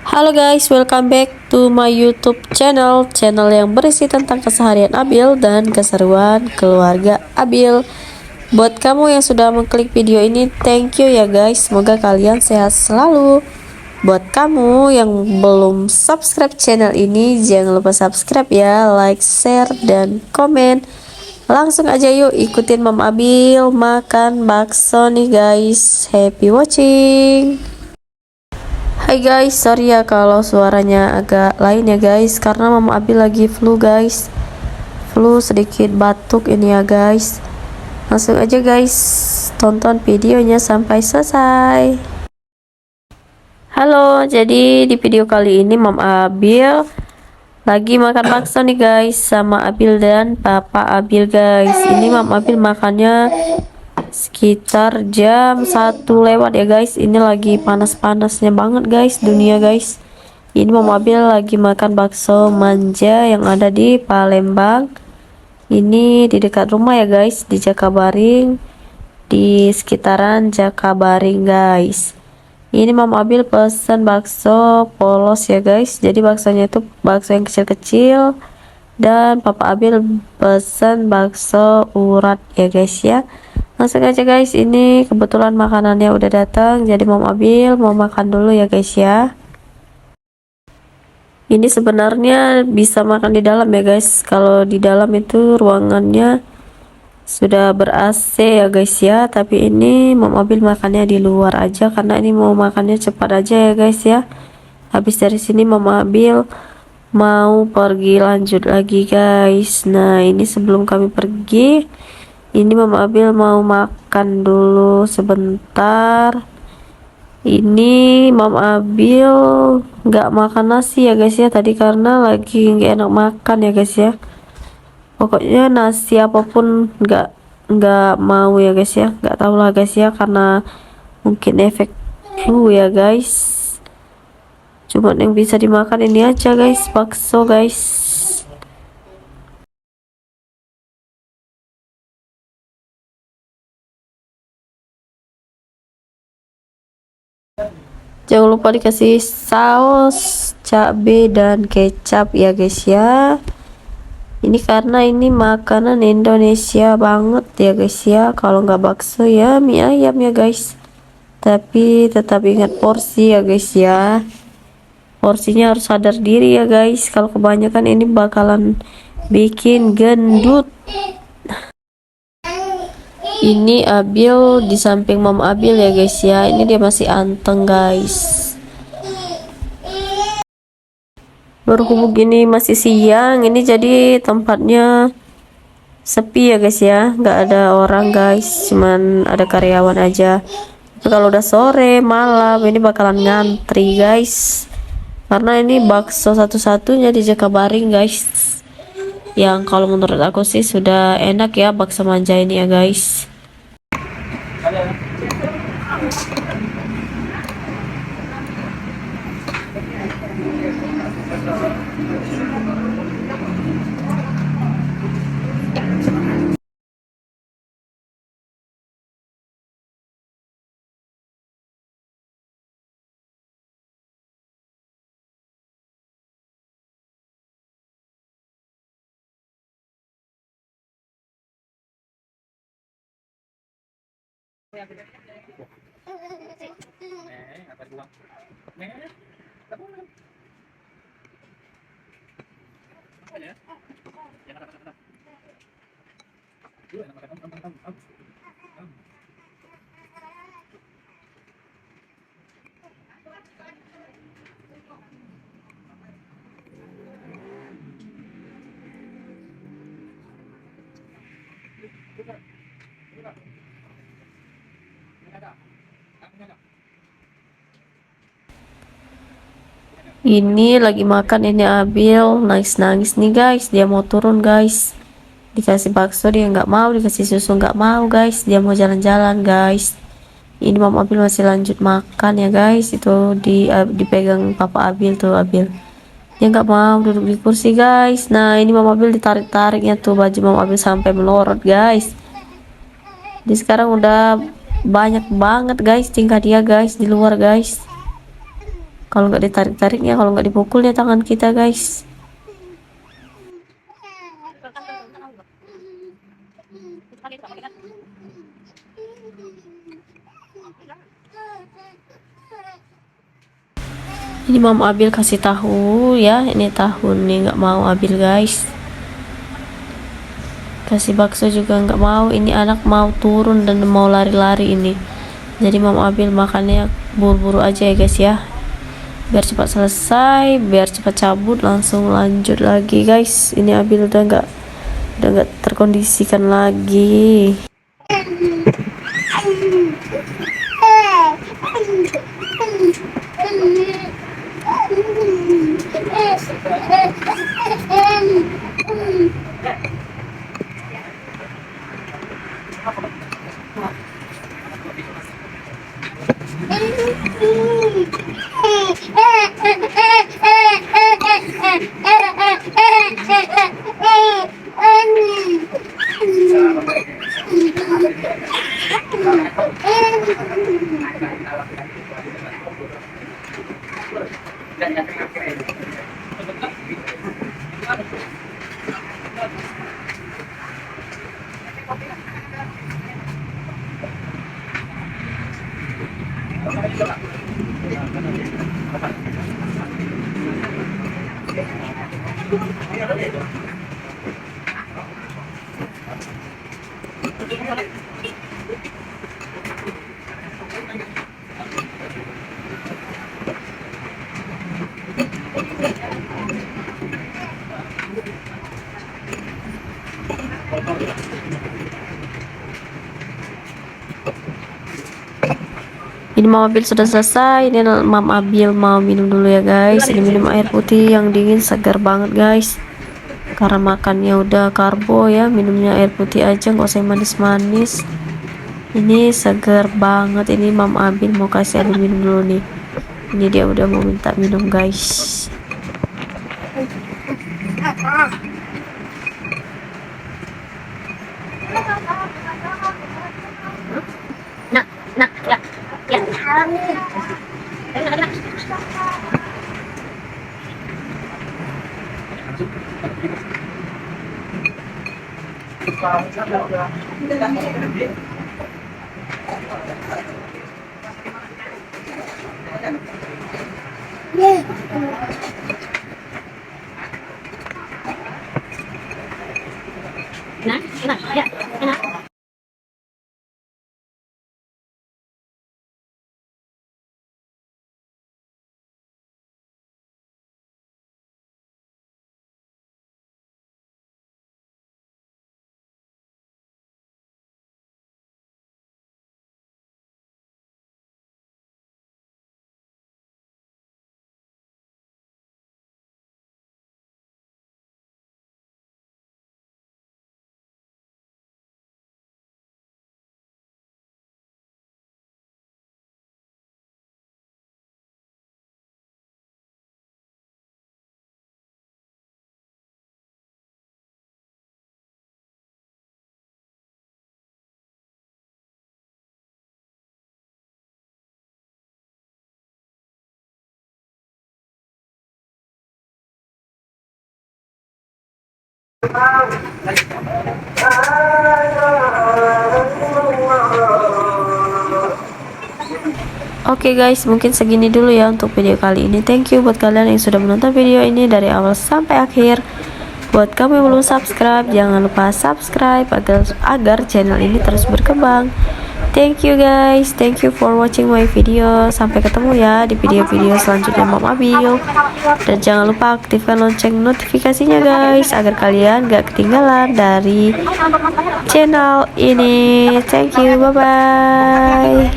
Halo guys, welcome back to my YouTube channel yang berisi tentang keseharian Abil dan keseruan keluarga Abil. Buat kamu yang sudah mengklik video ini, thank you ya guys. Semoga kalian sehat selalu. Buat kamu yang belum subscribe channel ini, jangan lupa subscribe ya, like, share, dan komen. Langsung aja yuk ikutin Mam Abil makan bakso nih guys. Happy watching. Hai guys, sorry ya kalau suaranya agak lain ya guys, karena Mama Abi lagi flu guys. Flu sedikit batuk ini ya guys. Langsung aja guys, tonton videonya sampai selesai. Halo, jadi di video kali ini Mama Abil lagi makan bakso nih guys, sama Abil dan Papa Abil guys. Ini Mama Abil makannya sekitar jam 1 lewat ya guys. Ini lagi panas-panasnya banget guys dunia guys. Ini Mama Abil lagi makan bakso manja yang ada di Palembang. Ini di dekat rumah ya guys, di Jakabaring, di sekitaran Jakabaring guys. Ini Mama Abil pesan bakso polos ya guys, jadi baksonya itu bakso yang kecil-kecil, dan Papa Abil pesan bakso urat ya guys ya. Langsung aja guys, ini kebetulan makanannya udah datang, jadi Mom Abil mau makan dulu ya guys ya. Ini sebenarnya bisa makan di dalam ya guys, kalau di dalam itu ruangannya sudah ber AC ya guys ya, tapi ini Mom Abil makannya di luar aja karena ini mau makannya cepat aja ya guys ya. Habis dari sini Mom Abil mau pergi lanjut lagi guys. Nah ini sebelum kami pergi, ini Mama Abil mau makan dulu sebentar. Ini Mama Abil nggak makan nasi ya guys ya tadi, karena lagi nggak enak makan ya guys ya. Pokoknya nasi apapun nggak mau ya guys ya, nggak tahu lah guys ya, karena mungkin efek flu ya guys. Cuman yang bisa dimakan ini aja guys, bakso guys. Jangan lupa dikasih saus cabai dan kecap ya guys ya. Ini karena ini makanan Indonesia banget ya guys ya. Kalau nggak bakso ya mie ayam ya guys. Tapi tetap ingat porsi ya guys ya. Porsinya harus sadar diri ya guys. Kalau kebanyakan ini bakalan bikin gendut. Ini Abil di samping Mom Abil ya guys ya. Ini dia masih anteng guys. Berhubung ini masih siang, ini jadi tempatnya sepi ya guys ya, nggak ada orang guys, cuman ada karyawan aja. Tapi kalau udah sore malam ini bakalan ngantri guys, karena ini bakso satu-satunya di Jakabaring guys, yang kalau menurut aku sih sudah enak ya bakso manja ini ya guys. Ini lagi makan, ini Abil nangis-nangis nih guys, dia mau turun guys. Dikasih bakso dia nggak mau, dikasih susu nggak mau guys, dia mau jalan-jalan guys. Ini Mama Abil masih lanjut makan ya guys, itu dipegang Papa Abil tuh. Abil dia nggak mau duduk di kursi guys. Nah ini Mama Abil ditarik-tariknya tuh, baju Mama Abil sampai melorot guys. Jadi sekarang udah banyak banget guys tingkah dia guys di luar guys. Kalau nggak ditarik-tariknya, kalau nggak dipukulnya tangan kita guys. Ini Mam Abil kasih tahu ya, ini tahun nih nggak mau Abil guys. Kasih bakso juga nggak mau, ini anak mau turun dan mau lari-lari ini. Jadi Mam Abil makannya buru-buru aja ya guys ya, biar cepat selesai, biar cepat cabut langsung lanjut lagi guys. Ini Abil udah nggak terkondisikan lagi. Ini Mam Abil sudah selesai. Ini Mam Abil mau minum dulu ya guys. Ini minum air putih yang dingin segar banget guys, karena makannya udah karbo ya. Minumnya air putih aja, nggak usah manis-manis. Ini segar banget. Ini Mam Abil mau kasih Abil minum dulu nih. Ini dia udah mau minta minum guys. Oke guys, mungkin segini dulu ya untuk video kali ini. Thank you buat kalian yang sudah menonton video ini dari awal sampai akhir. Buat kamu yang belum subscribe, jangan lupa subscribe agar channel ini terus berkembang. Thank you guys, thank you for watching my video. Sampai ketemu ya di video-video selanjutnya Mam Abil. Dan jangan lupa aktifkan lonceng notifikasinya guys, agar kalian gak ketinggalan dari channel ini. Thank you, bye bye.